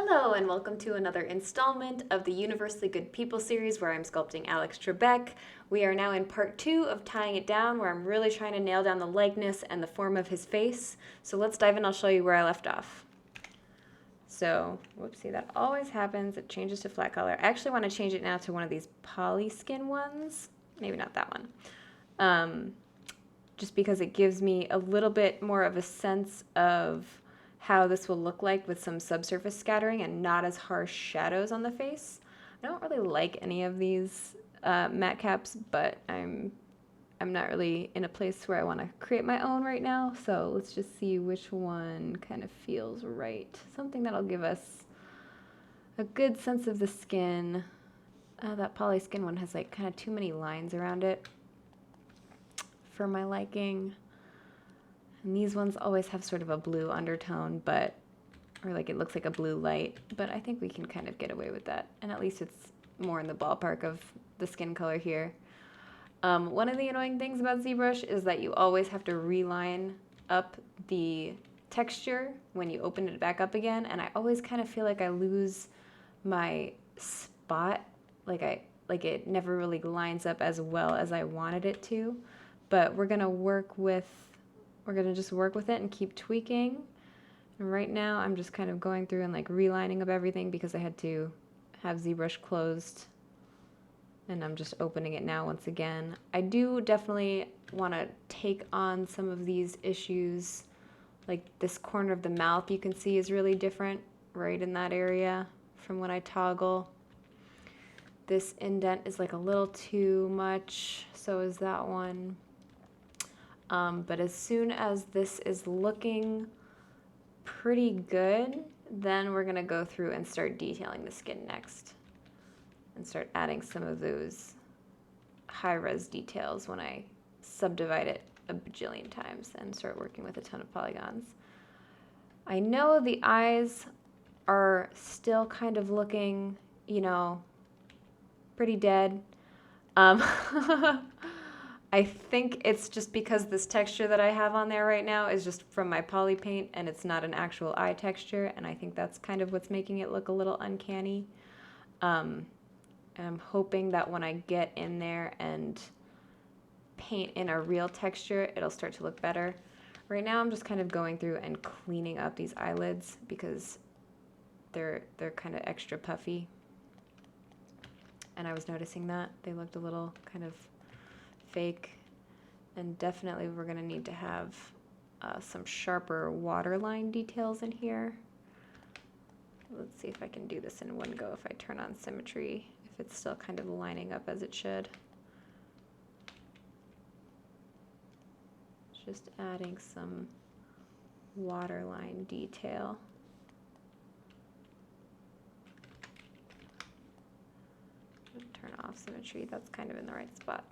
Hello and welcome to another installment of the Universally Good People series where I'm sculpting Alex Trebek. We are now in part 2 of tying it down where I'm really trying to nail down the likeness and the form of his face. So let's dive in, I'll show you where I left off. So, whoopsie, that always happens. It changes to flat color. I actually want to change it now to one of these poly skin ones. Maybe not that one. Just because it gives me a little bit more of a sense of how this will look like with some subsurface scattering and not as harsh shadows on the face. I don't really like any of these matte caps, but I'm not really in a place where I want to create my own right now, so let's just see which one kind of feels right. Something that'll give us a good sense of the skin. That poly skin one has like kind of too many lines around it for my liking. And these ones always have sort of a blue undertone, or like it looks like a blue light, but I think we can kind of get away with that. And at least it's more in the ballpark of the skin color here. One of the annoying things about ZBrush is that you always have to reline up the texture when you open it back up again, and I always kind of feel like I lose my spot, like it never really lines up as well as I wanted it to. But we're gonna just work with it and keep tweaking. And right now I'm just kind of going through and like relining up everything because I had to have ZBrush closed, and I'm just opening it now once again. I do definitely want to take on some of these issues. Like this corner of the mouth you can see is really different right in that area from when I toggle. This indent is like a little too much, so is that one. But as soon as this is looking pretty good, then we're gonna go through and start detailing the skin next and start adding some of those high-res details when I subdivide it a bajillion times and start working with a ton of polygons. I know the eyes are still kind of looking, pretty dead. I think it's just because this texture that I have on there right now is just from my poly paint and it's not an actual eye texture, and I think that's kind of what's making it look a little uncanny. And I'm hoping that when I get in there and paint in a real texture, it'll start to look better. Right now I'm just kind of going through and cleaning up these eyelids because they're kind of extra puffy. And I was noticing that they looked a little kind of fake, and definitely we're going to need to have some sharper waterline details in here. Let's see if I can do this in one go if I turn on symmetry, if it's still kind of lining up as it should. Just adding some waterline detail. Turn off symmetry, that's kind of in the right spot.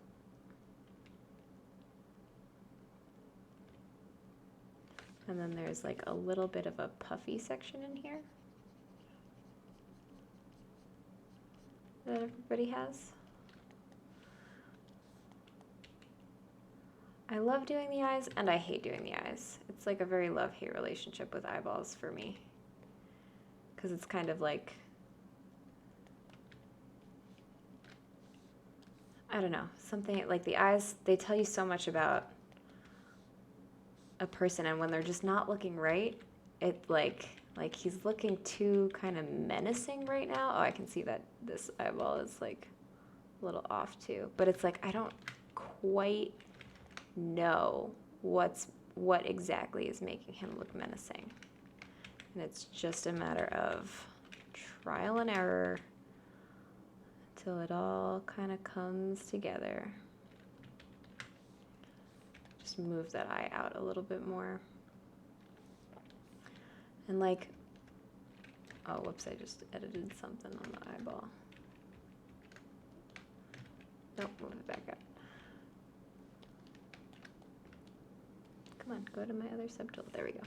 And then there's like a little bit of a puffy section in here that everybody has. I love doing the eyes and I hate doing the eyes. It's like a very love-hate relationship with eyeballs for me, because it's kind of like, I don't know, something like the eyes, they tell you so much about a person, and when they're just not looking right, it like he's looking too kind of menacing right now. Oh, I can see that this eyeball is like a little off too, but it's like I don't quite know what exactly is making him look menacing, and it's just a matter of trial and error till it all kind of comes together. Just move that eye out a little bit more. And like, oh, whoops, I just edited something on the eyeball. Nope, move it back up. Come on, go to my other subtool. There we go.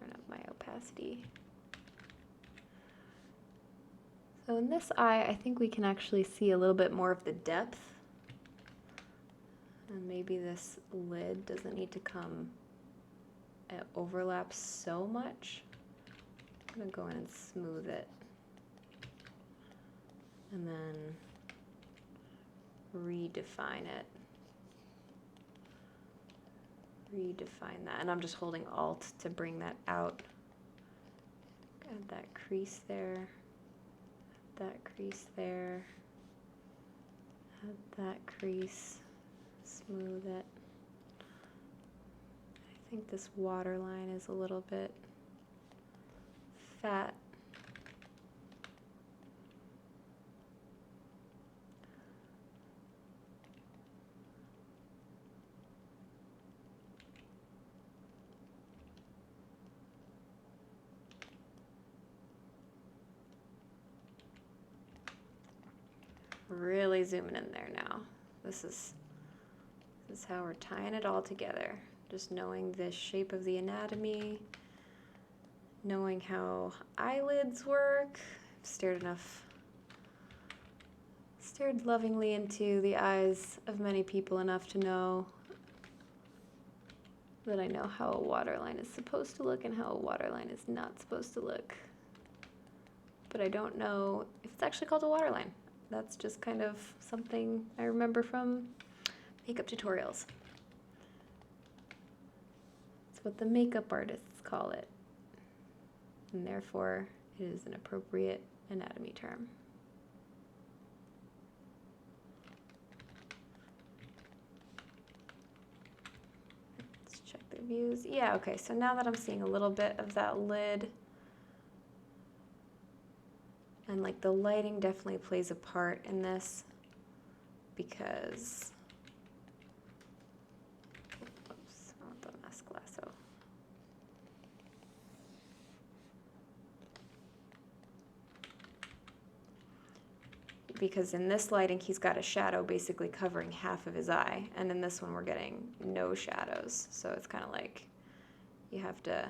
Turn up my opacity. So in this eye, I think we can actually see a little bit more of the depth And maybe this lid doesn't need to come, it overlaps so much. I'm gonna go in and smooth it. And then redefine it. Redefine that. And I'm just holding Alt to bring that out. Add that crease there. Add that crease there. Add that crease. Smooth it. I think this waterline is a little bit fat. Really zooming in there now. This is how we're tying it all together. Just knowing the shape of the anatomy, knowing how eyelids work. I've stared lovingly into the eyes of many people enough to know that I know how a waterline is supposed to look and how a waterline is not supposed to look. But I don't know if it's actually called a waterline. That's just kind of something I remember from makeup tutorials. It's what the makeup artists call it. And therefore, it is an appropriate anatomy term. Let's check the views. Yeah, okay, so now that I'm seeing a little bit of that lid, and like the lighting definitely plays a part in this because, oops, I want the mask lasso. Because in this lighting, he's got a shadow basically covering half of his eye, and in this one, we're getting no shadows. So it's kind of like you have to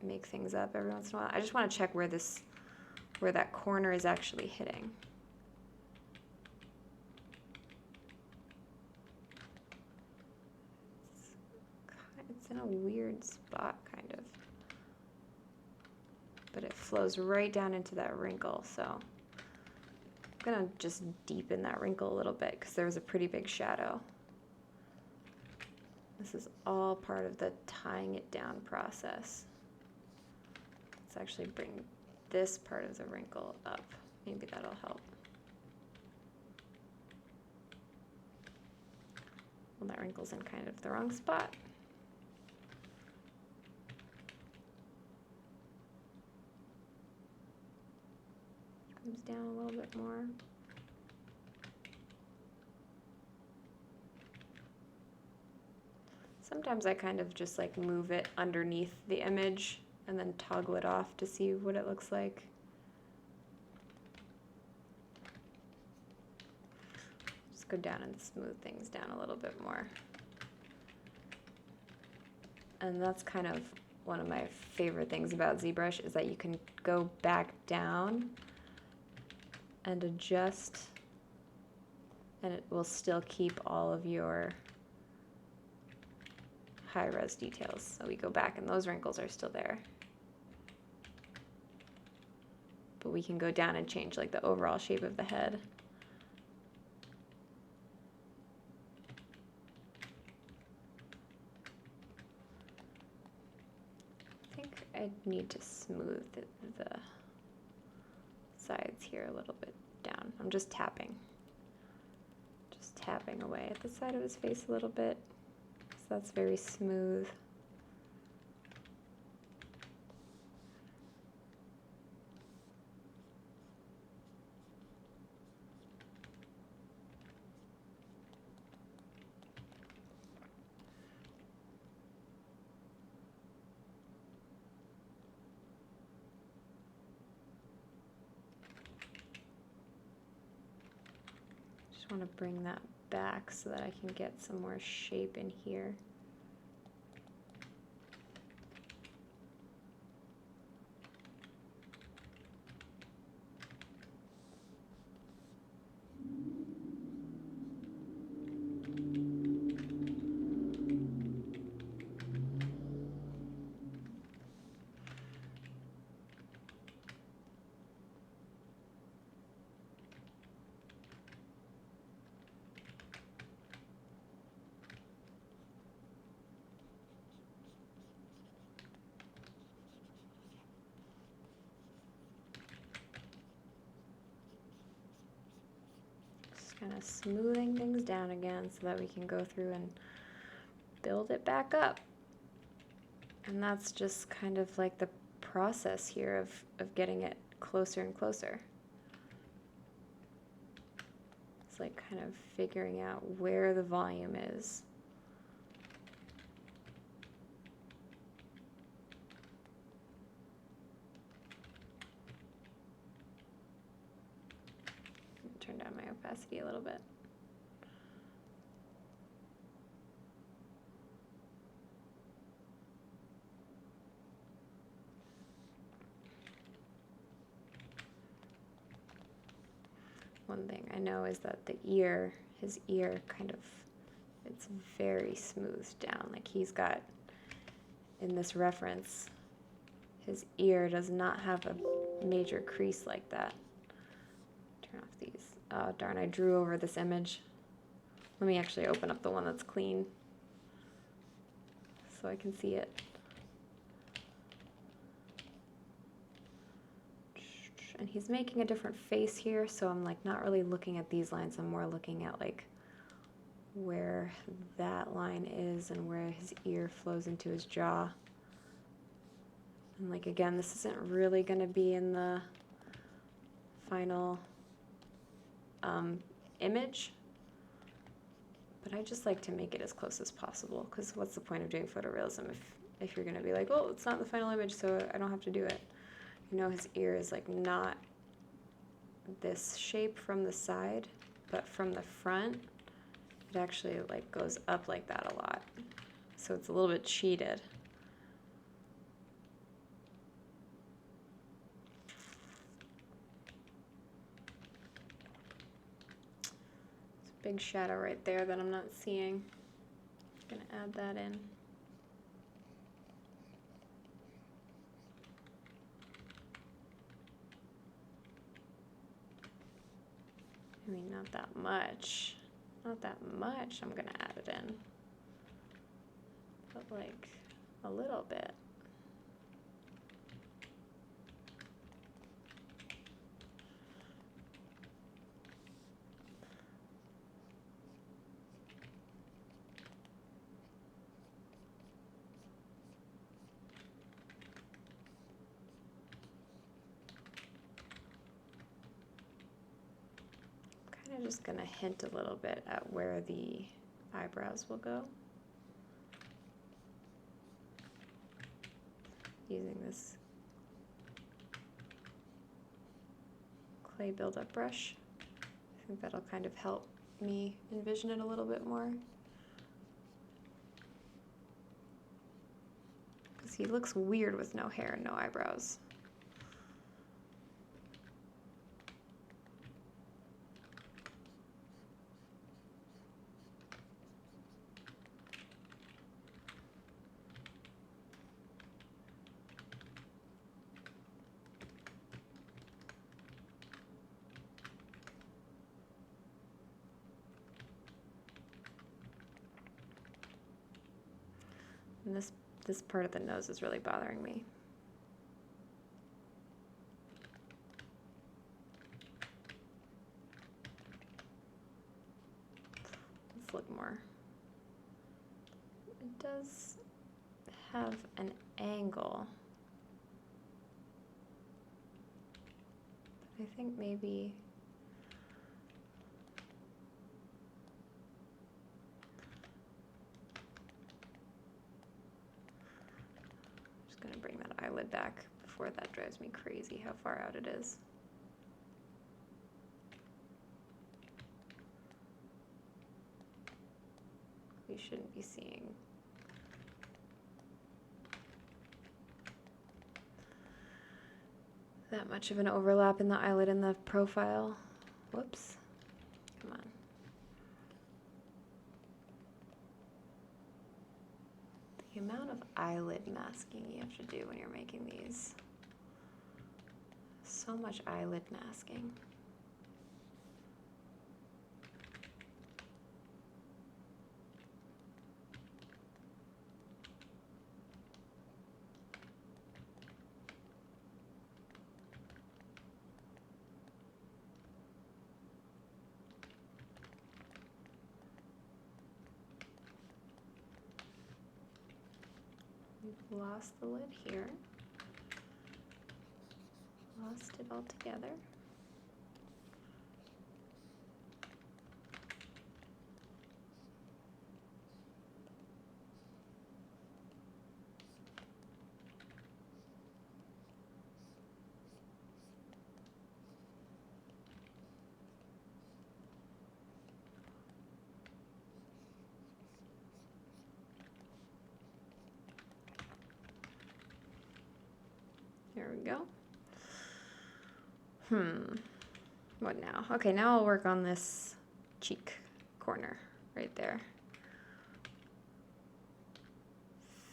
make things up every once in a while. I just want to check where that corner is actually hitting. It's in a weird spot, kind of. But it flows right down into that wrinkle, so I'm gonna just deepen that wrinkle a little bit because there was a pretty big shadow. This is all part of the tying it down process. Let's actually bring this part of the wrinkle up. Maybe that'll help. Well, that wrinkle's in kind of the wrong spot. Comes down a little bit more. Sometimes I kind of just like move it underneath the image and then toggle it off to see what it looks like. Just go down and smooth things down a little bit more. And that's kind of one of my favorite things about ZBrush is that you can go back down and adjust, and it will still keep all of your high-res details. So we go back and those wrinkles are still there. But we can go down and change like the overall shape of the head. I think I need to smooth the sides here a little bit down. I'm just tapping away at the side of his face a little bit. So that's very smooth. Just want to bring that back so that I can get some more shape in here. kind of smoothing things down again so that we can go through and build it back up. And that's just kind of like the process here of getting it closer and closer. It's like kind of figuring out where the volume is. Turn down my opacity a little bit. One thing I know is that the ear, his ear kind of, it's very smoothed down. Like he's got, in this reference, his ear does not have a major crease like that. Turn off these. Oh darn, I drew over this image. Let me actually open up the one that's clean so I can see it. And he's making a different face here, so I'm like not really looking at these lines. I'm more looking at like where that line is and where his ear flows into his jaw. And like again, this isn't really going to be in the final image, but I just like to make it as close as possible, because what's the point of doing photorealism if you're going to be like, well, it's not the final image, so I don't have to do it. You know, his ear is like not this shape from the side, but from the front, it actually like goes up like that a lot. So it's a little bit cheated. It's a big shadow right there that I'm not seeing. I'm gonna add that in. I mean, not that much. Not that much. I'm gonna add it in. But like a little bit. I'm just going to hint a little bit at where the eyebrows will go. Using this clay buildup brush. I think that'll kind of help me envision it a little bit more. Because he looks weird with no hair and no eyebrows. And this part of the nose is really bothering me. Let's look more. It does have an angle. But I think maybe going to bring that eyelid back before that drives me crazy how far out it is. You shouldn't be seeing that much of an overlap in the eyelid in the profile. Whoops. Come on. The amount of eyelid masking you have to do when you're making these. So much eyelid masking. Lost the lid here. Lost it all together. There we go. What now? Okay, now I'll work on this cheek corner right there.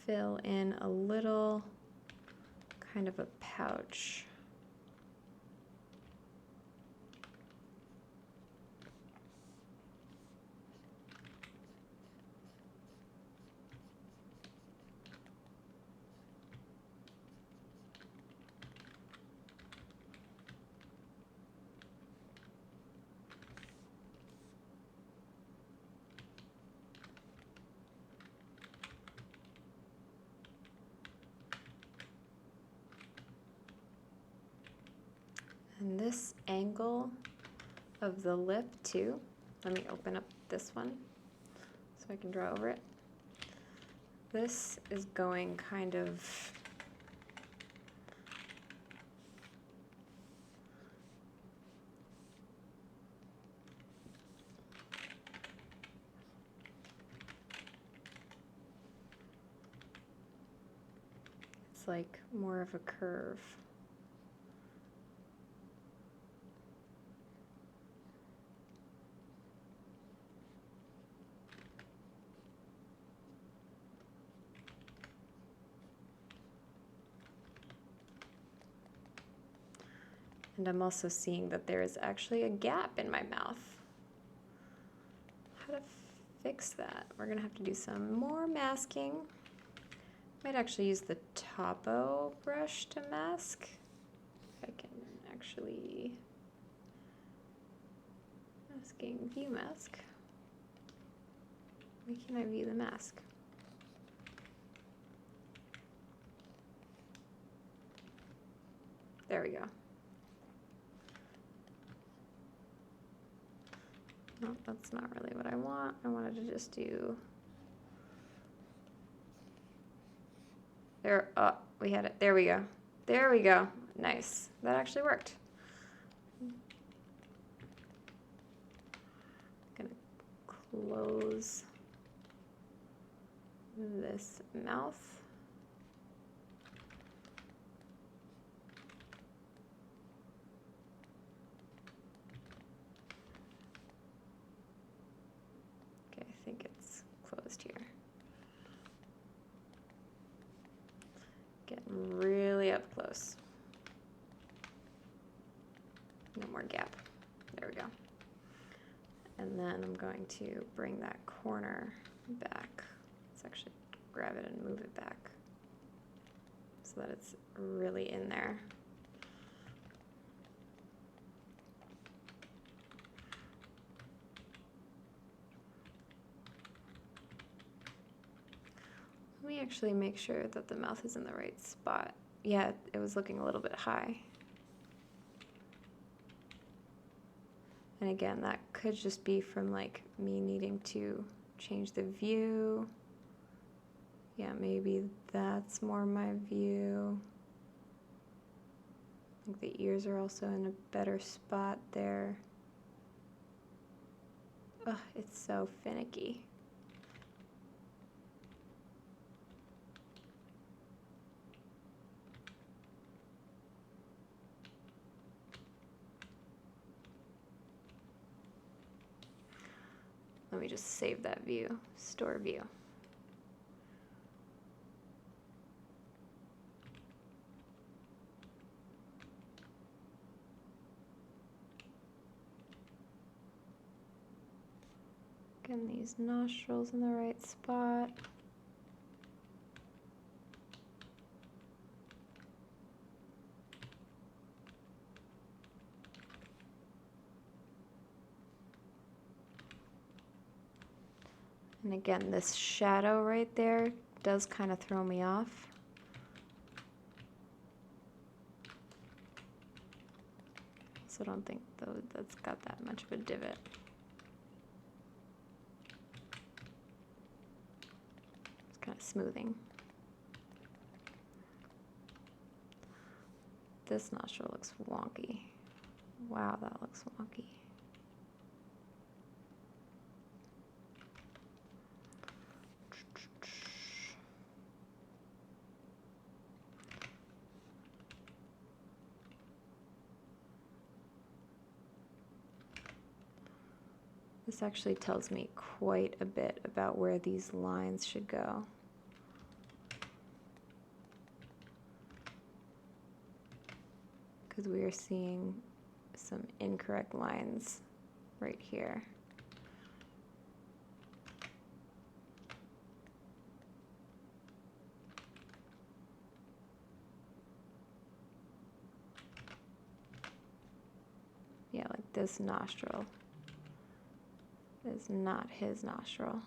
Fill in a little kind of a pouch. And this angle of the lip too, let me open up this one so I can draw over it. This is going kind of it's like more of a curve. And I'm also seeing that there is actually a gap in my mouth. How to fix that? We're gonna have to do some more masking. Might actually use the topo brush to mask. If I can actually, masking, view mask. Why can't I view the mask? There we go. No, that's not really what I want. I wanted to just do there. Oh, we had it. There we go. There we go. Nice. That actually worked. Gonna close this mouth. I think it's closed here. Getting really up close. No more gap. There we go. And then I'm going to bring that corner back. Let's actually grab it and move it back so that it's really in there. Let me actually make sure that the mouth is in the right spot. Yeah, it was looking a little bit high. And again, that could just be from like me needing to change the view. Yeah, maybe that's more my view. I think the ears are also in a better spot there. Ugh, it's so finicky. Let me just save that view, store view. Getting these nostrils in the right spot. And again, this shadow right there does kind of throw me off. also don't think though that's got that much of a divot. It's kind of smoothing. This nostril looks wonky. Wow, that looks wonky. This actually tells me quite a bit about where these lines should go. Because we are seeing some incorrect lines right here. Yeah, like this nostril is not his nostril.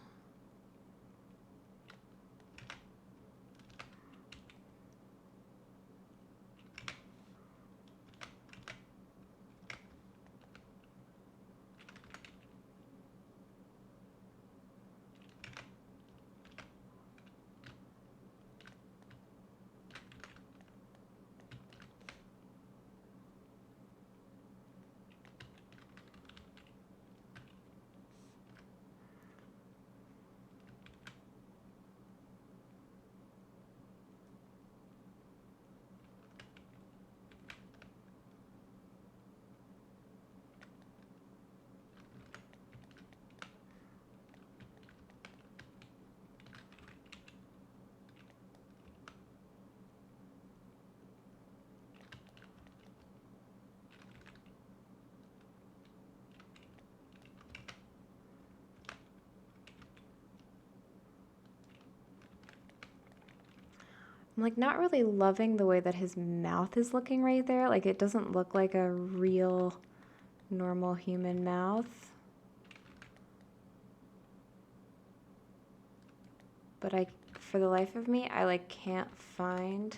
I'm like not really loving the way that his mouth is looking right there. Like it doesn't look like a real normal human mouth. But for the life of me, I like can't find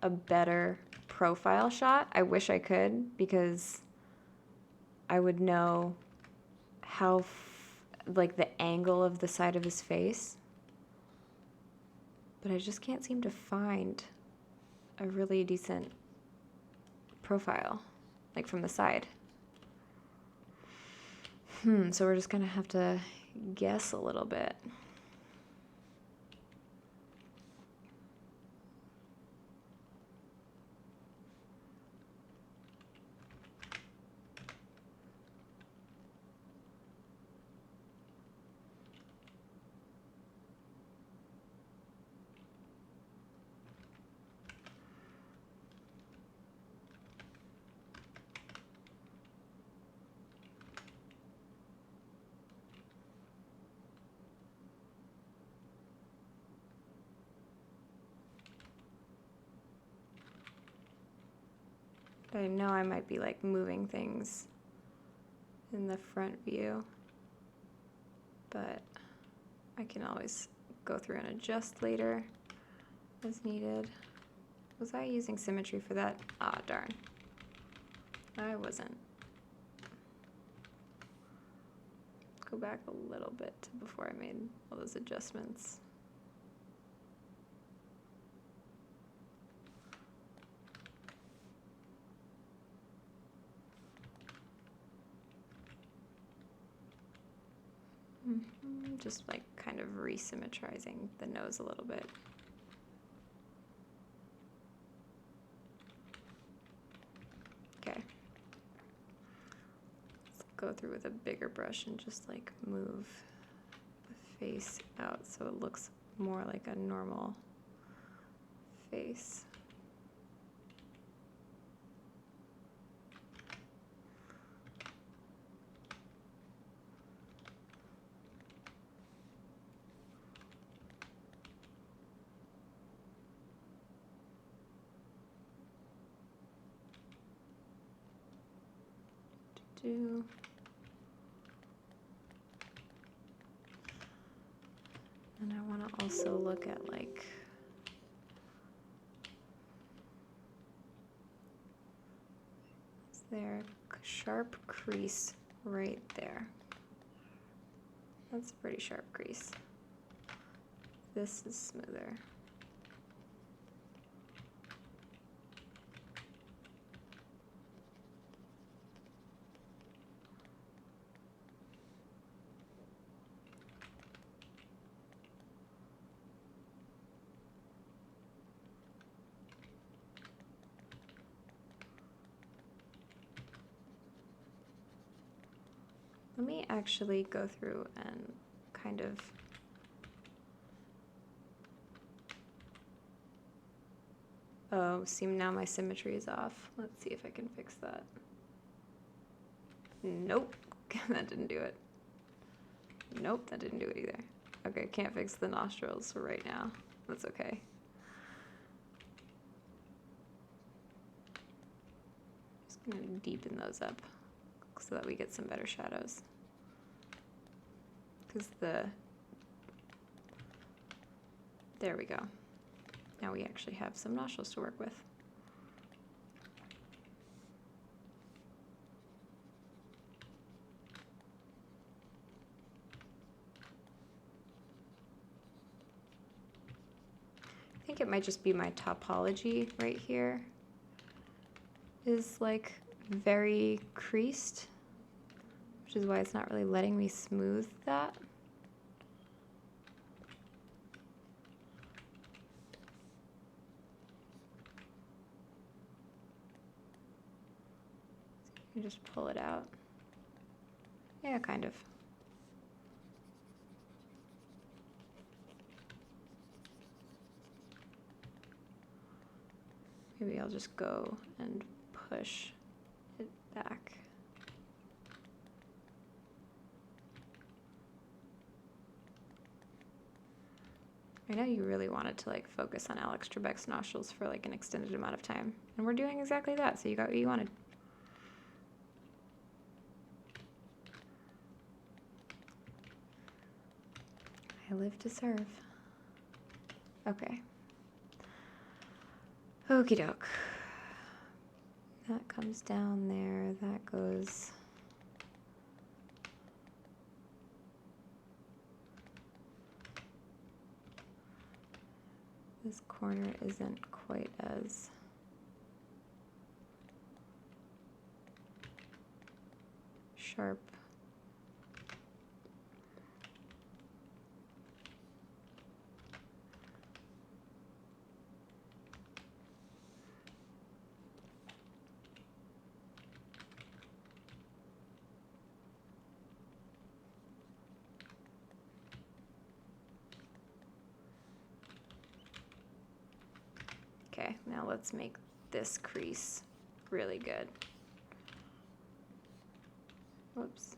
a better profile shot. I wish I could, because I would know how like the angle of the side of his face. But I just can't seem to find a really decent profile, like from the side. So we're just gonna have to guess a little bit. I know I might be like moving things in the front view, but I can always go through and adjust later as needed. Was I using symmetry for that? Ah, darn. I wasn't. Go back a little bit to before I made all those adjustments. Just like kind of resymmetrizing the nose a little bit. Okay. Let's go through with a bigger brush and just like move the face out so it looks more like a normal face. And I want to also look at like there, sharp crease right there. That's a pretty sharp crease. This is smoother. Let me actually go through and kind of oh, see, now my symmetry is off. Let's see if I can fix that. Nope, that didn't do it. Nope, that didn't do it either. Okay, can't fix the nostrils for right now. That's okay. Just gonna deepen those up so that we get some better shadows. Because there we go. Now we actually have some nostrils to work with. I think it might just be my topology right here is like very creased, which is why it's not really letting me smooth that. You just pull it out. Yeah, kind of. Maybe I'll just go and push it back. I know you really wanted to like focus on Alex Trebek's nostrils for like an extended amount of time, and we're doing exactly that, so you got what you wanted. I live to serve. Okay. Okie doke. That comes down there, that goes. This corner isn't quite as sharp. Okay, now let's make this crease really good. Whoops.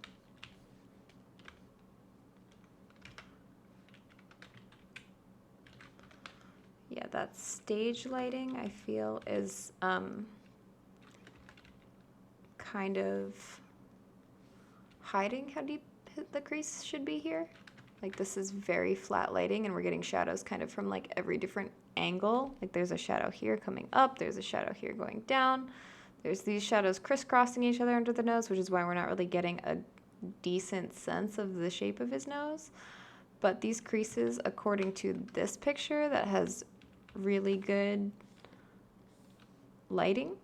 Yeah, that stage lighting I feel is kind of hiding how deep the crease should be here. Like this is very flat lighting and we're getting shadows kind of from like every different angle. Like there's a shadow here coming up, there's a shadow here going down. There's these shadows crisscrossing each other under the nose, which is why we're not really getting a decent sense of the shape of his nose. But these creases, according to this picture that has really good lighting,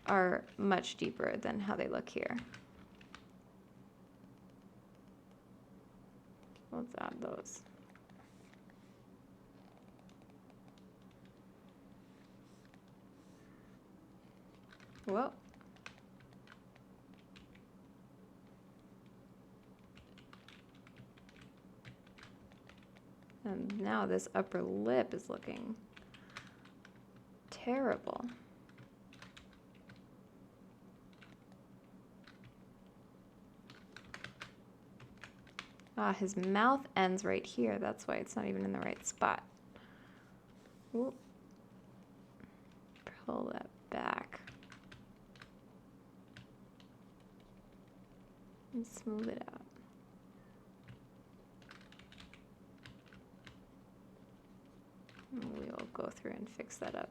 are much deeper than how they look here. Let's add those. Whoa. And now this upper lip is looking terrible. Ah, his mouth ends right here. That's why it's not even in the right spot. Ooh. Pull that back. And smooth it out. And we'll go through and fix that up.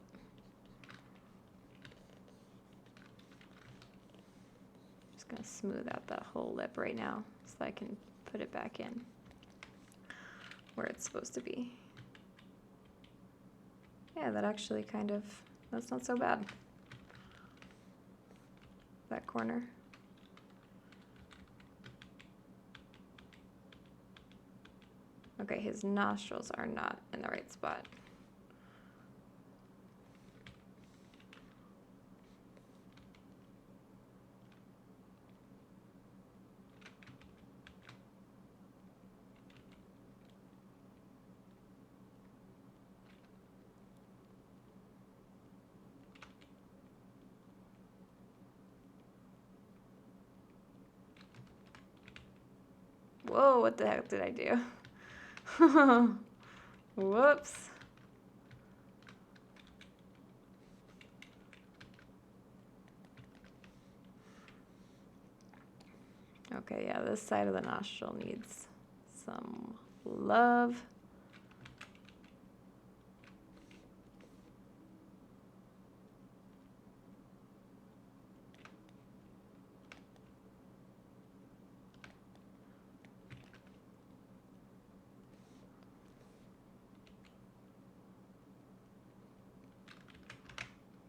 gonna smooth out that whole lip right now so I can put it back in where it's supposed to be. Yeah, that actually kind of, that's not so bad. That corner. Okay, his nostrils are not in the right spot. Whoa, what the heck did I do? Whoops. Okay, yeah, this side of the nostril needs some love.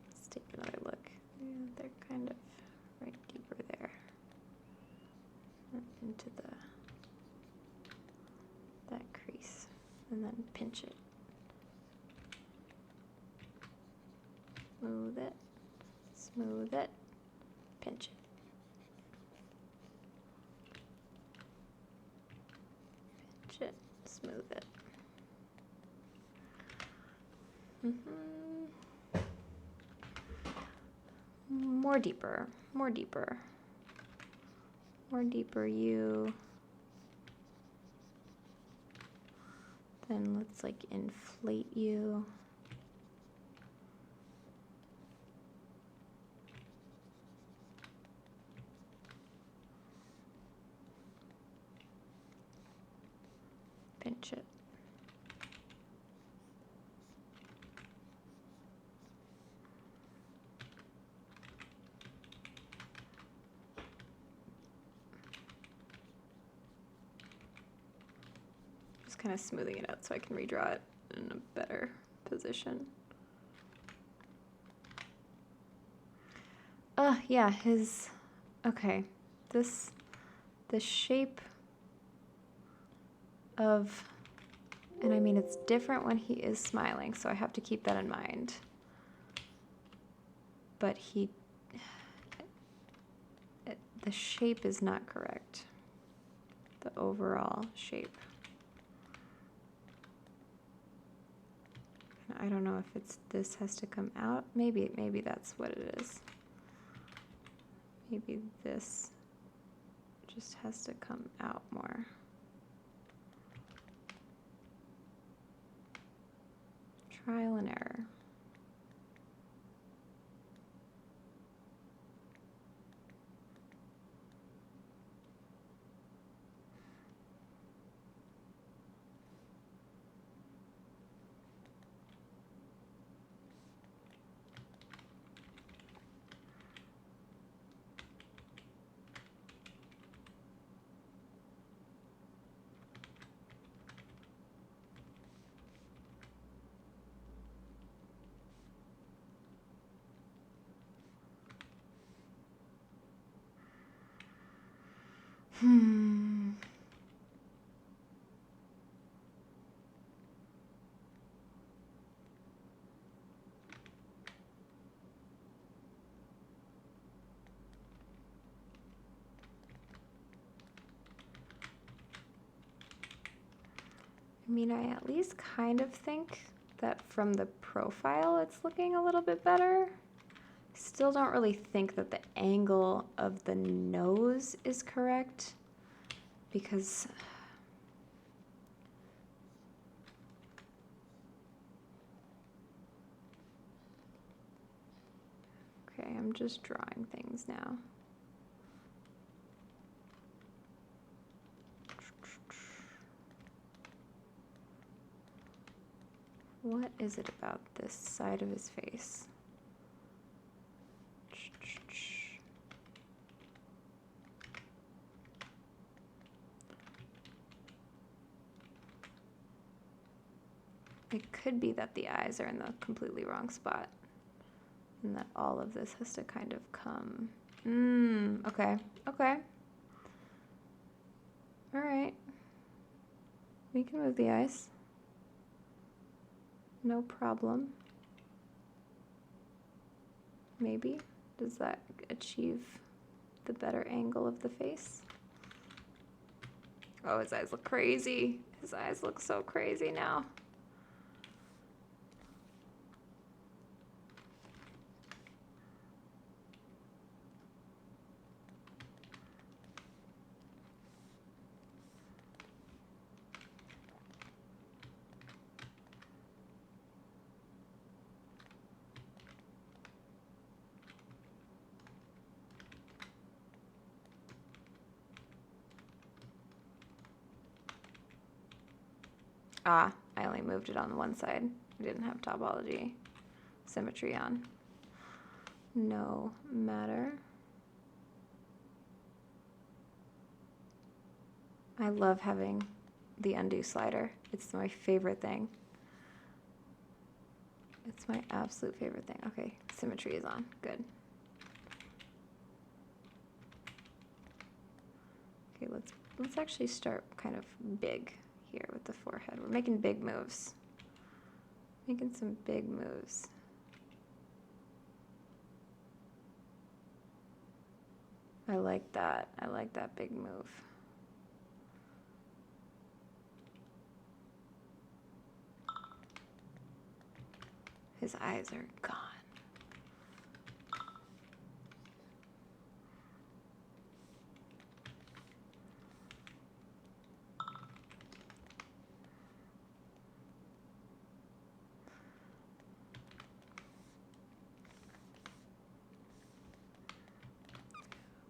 Let's take another look. Yeah, they're kind of right deeper there. Into that crease, and then pinch it. Smooth it, pinch it. Pinch it, smooth it. More deeper, more deeper. More deeper you. Then let's like inflate you. Pinch it. Just kind of smoothing it out so I can redraw it in a better position. Yeah, okay, the shape of, and I mean, it's different when he is smiling, so I have to keep that in mind. But the shape is not correct. The overall shape. I don't know if this has to come out. Maybe that's what it is. Maybe this just has to come out more. Trial and error. I mean, I at least kind of think that from the profile it's looking a little bit better. Still don't really think that the angle of the nose is correct because okay, I'm just drawing things now. What is it about this side of his face? It could be that the eyes are in the completely wrong spot and that all of this has to kind of come. Okay, okay. All right. We can move the eyes. No problem. Maybe. Does that achieve the better angle of the face? Oh, his eyes look crazy. His eyes look so crazy now. Ah, I only moved it on the one side. I didn't have topology symmetry on. No matter. I love having the undo slider. It's my favorite thing. It's my absolute favorite thing. Okay, symmetry is on. Good. Okay, let's actually start kind of big here with the forehead. We're making big moves. Making some big moves. I like that. I like that big move. His eyes are gone.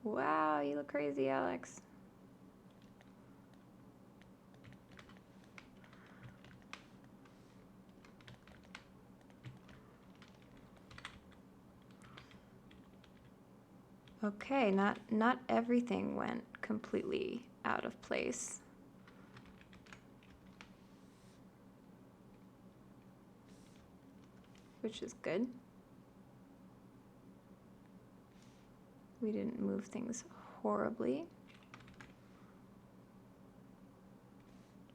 Wow, you look crazy, Alex. Okay, not everything went completely out of place. Which is good. We didn't move things horribly.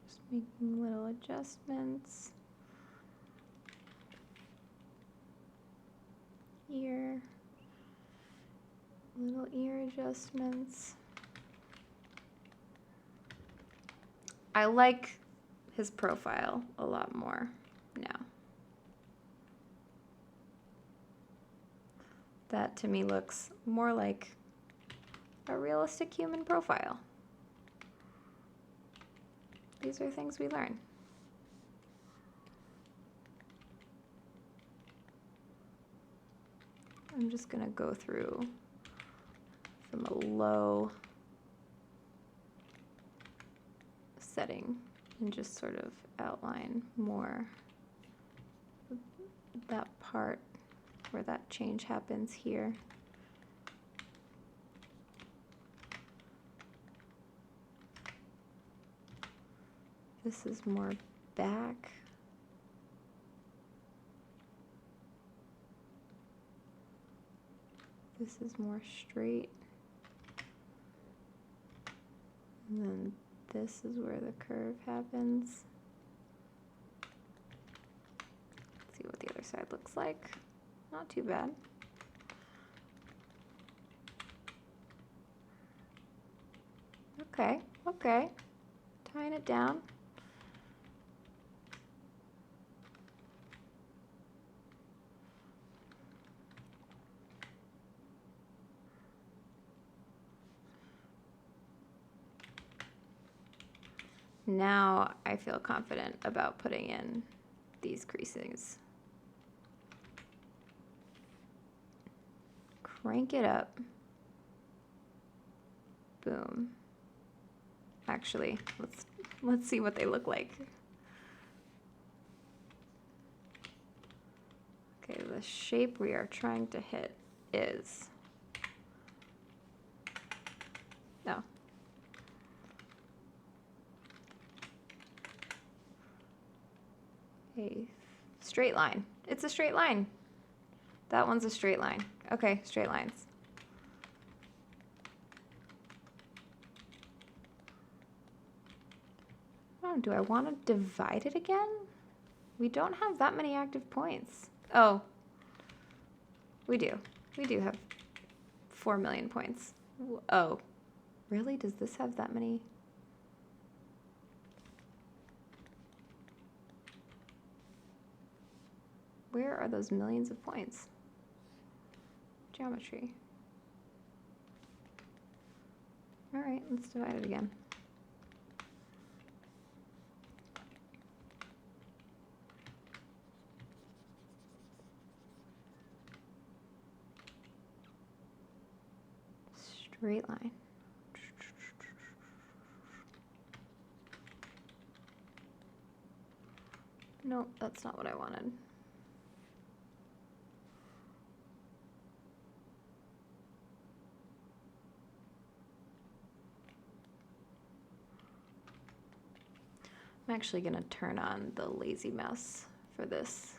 Just making little adjustments. Here. Little ear adjustments. I like his profile a lot more now. That to me looks more like a realistic human profile. These are things we learn. I'm just gonna go through from a low setting and just sort of outline more that part where that change happens here. This is more back. This is more straight. And then this is where the curve happens. Let's see what the other side looks like. Not too bad. Okay, okay. Tying it down. Now I feel confident about putting in these creases. Crank it up. Boom. Actually, let's see what they look like. Okay, the shape we are trying to hit is no. a straight line. It's a straight line. That one's a straight line. Okay, straight lines. Oh, do I want to divide it again? We don't have that many active points. Oh, we do. We do have 4 million points. Oh, really? Does this have that many? Where are those millions of points? Geometry. All right, let's divide it again. Straight line. Nope, that's not what I wanted. I'm actually going to turn on the lazy mouse for this.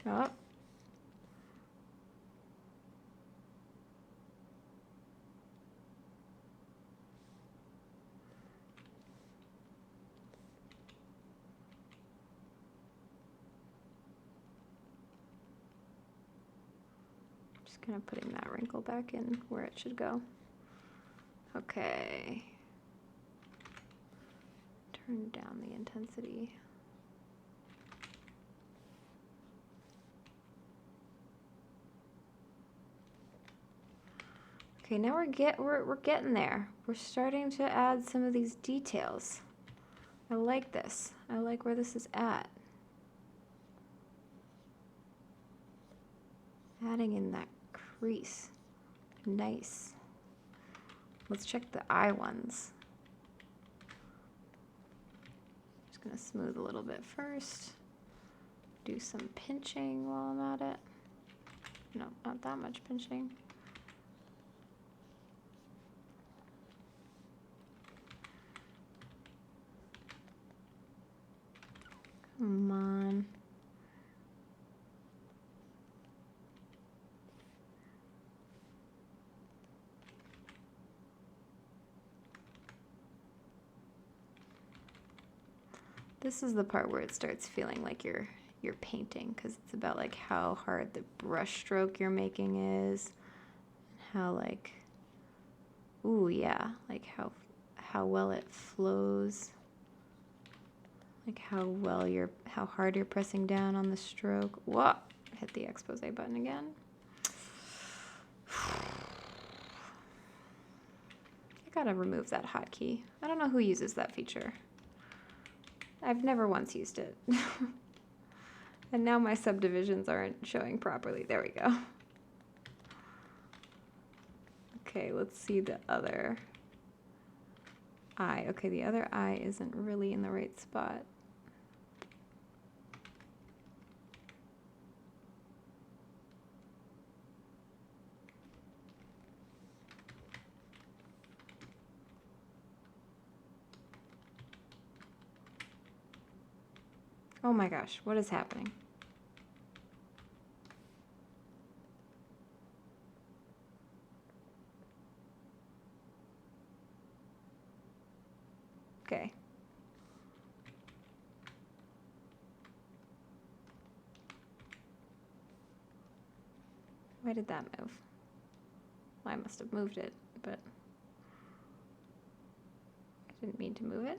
Oh. Just kind of putting that wrinkle back in where it should go. Okay. Turn down the intensity. Okay, now we're getting there. We're starting to add some of these details. I like this. I like where this is at. Adding in that crease. Nice. Let's check the eye ones. Just gonna smooth a little bit first. Do some pinching while I'm at it. No, not that much pinching. Come on. This is the part where it starts feeling like you're painting, because it's about like how hard the brush stroke you're making is, how like, ooh yeah, like how well it flows. Like how hard you're pressing down on the stroke. Whoa, hit the expose button again. I gotta remove that hotkey. I don't know who uses that feature. I've never once used it. And now my subdivisions aren't showing properly. There we go. Okay, let's see the other eye. Okay, the other eye isn't really in the right spot. Oh my gosh, what is happening? Okay. Why did that move? Well, I must have moved it, but I didn't mean to move it.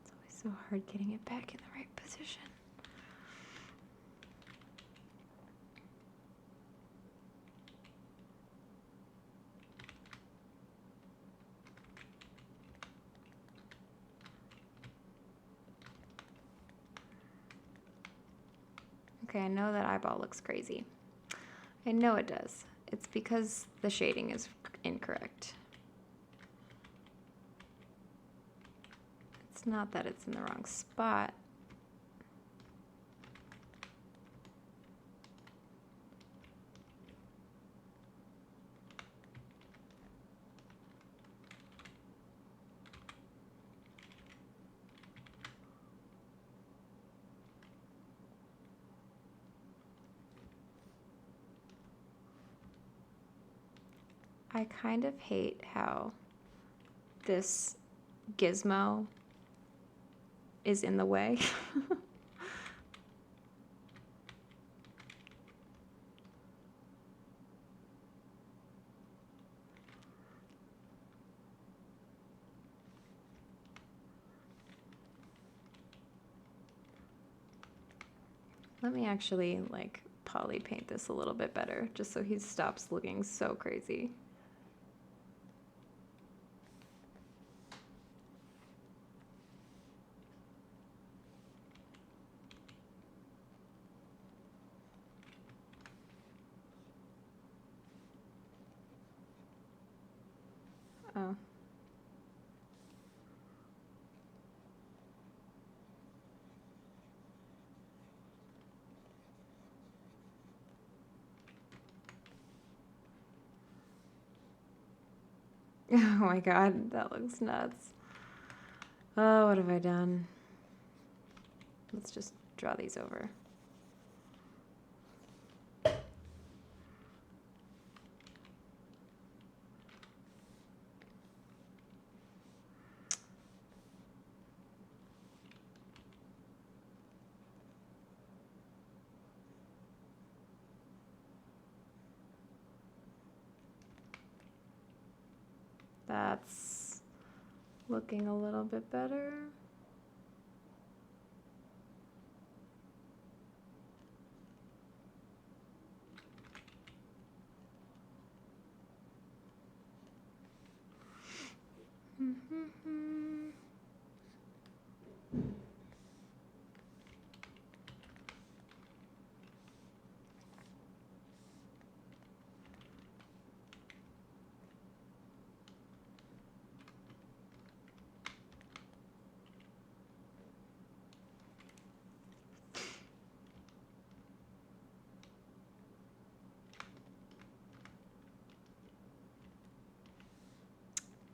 It's always so hard getting it back in the right position. Okay, I know that eyeball looks crazy. I know it does. It's because the shading is incorrect. It's not that it's in the wrong spot. I kind of hate how this gizmo is in the way. Let me actually like poly paint this a little bit better just so he stops looking so crazy. Oh. Oh my god, that looks nuts. Oh, what have I done? Let's just draw these over. That's looking a little bit better.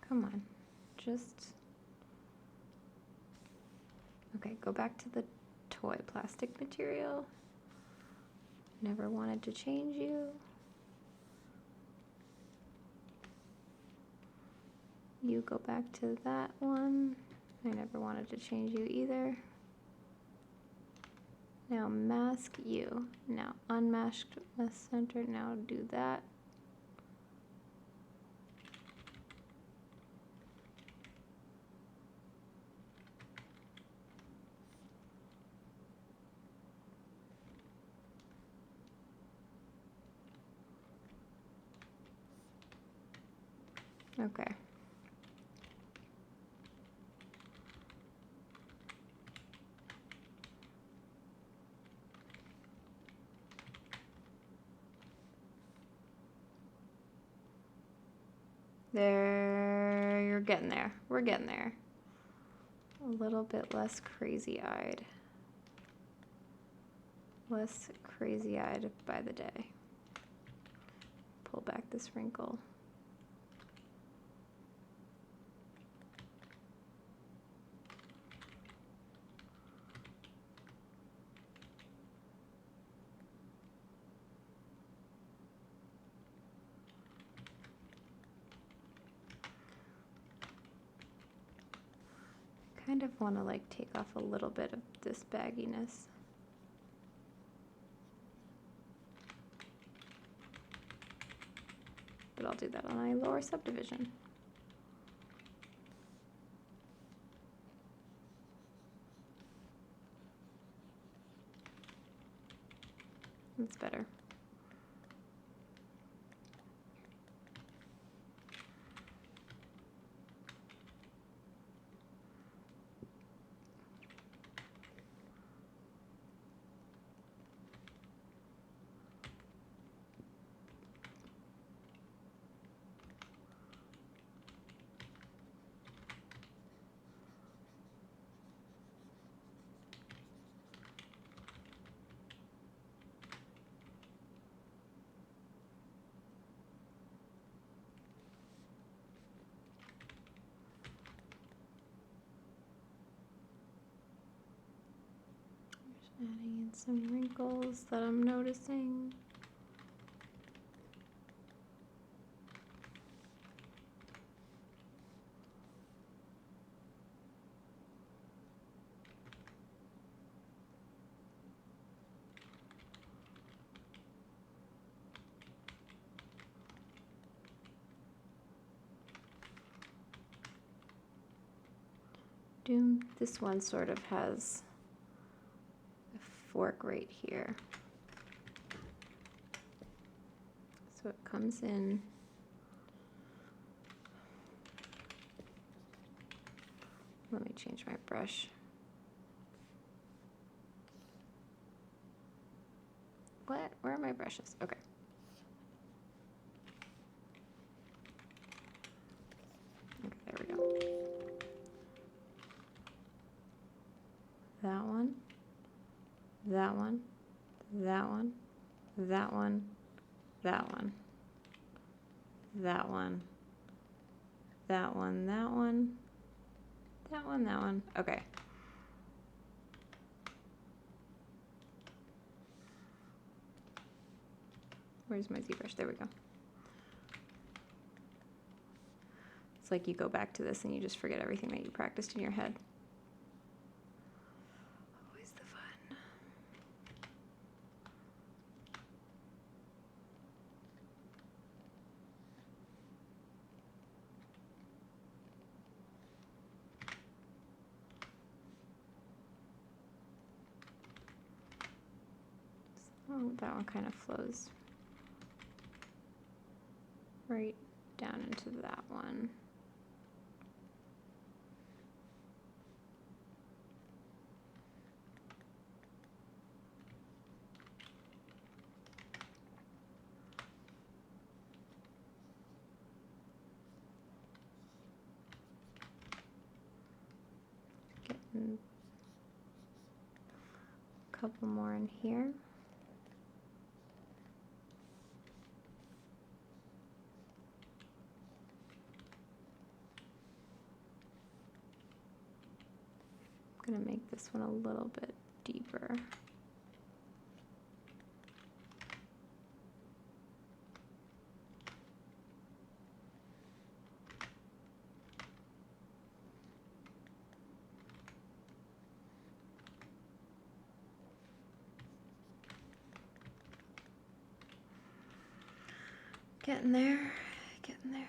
Come on, just, okay, go back to the toy plastic material. Never wanted to change you. You go back to that one. I never wanted to change you either. Now mask you. Now unmasked the center. Now do that. Okay. There, you're getting there. We're getting there. A little bit less crazy-eyed. Less crazy-eyed by the day. Pull back this wrinkle. Kind of want to like take off a little bit of this bagginess. But I'll do that on a lower subdivision. That's better. Some wrinkles that I'm noticing. This one sort of has a fork right here. So it comes in. Let me change my brush. What? Where are my brushes? Okay. Okay, there we go. That one, that one, that one, that one, that one, that one, that one, that one, that one, that one. Okay. Where's my ZBrush? There we go. It's like you go back to this and you just forget everything that you practiced in your head. Oh, that one kind of flows right down into that one. Getting a couple more in here. I'm going to make this one a little bit deeper. Getting there, getting there.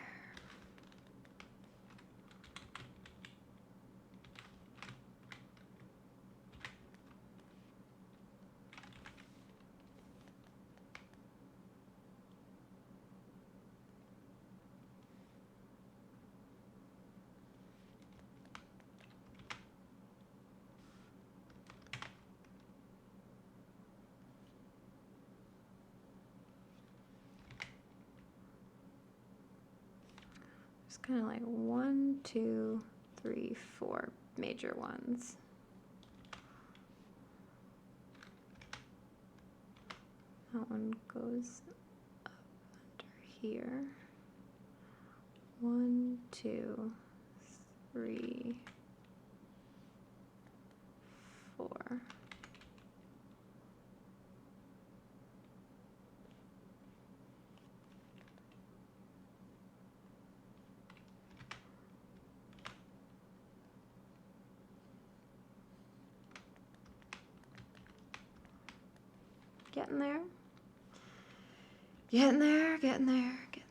Just kind of like 1, 2, 3, 4 major ones. That one goes up under here. 1, 2, 3, 4. Getting there. Getting there, getting there, getting there.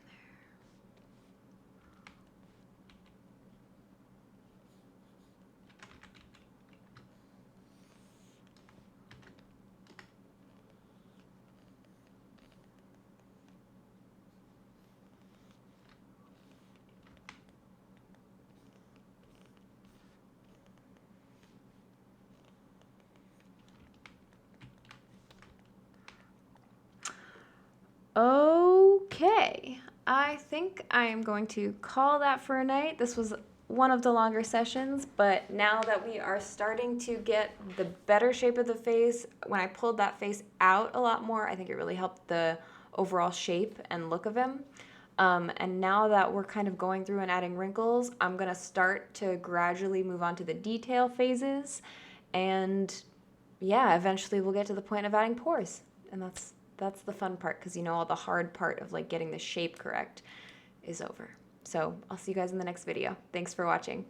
Okay, I think I am going to call that for a night. This was one of the longer sessions, but now that we are starting to get the better shape of the face, when I pulled that face out a lot more, I think it really helped the overall shape and look of him. And now that we're kind of going through and adding wrinkles, I'm going to start to gradually move on to the detail phases. And yeah, eventually we'll get to the point of adding pores. And that's the fun part, because you know all the hard part of like getting the shape correct is over. So I'll see you guys in the next video. Thanks for watching.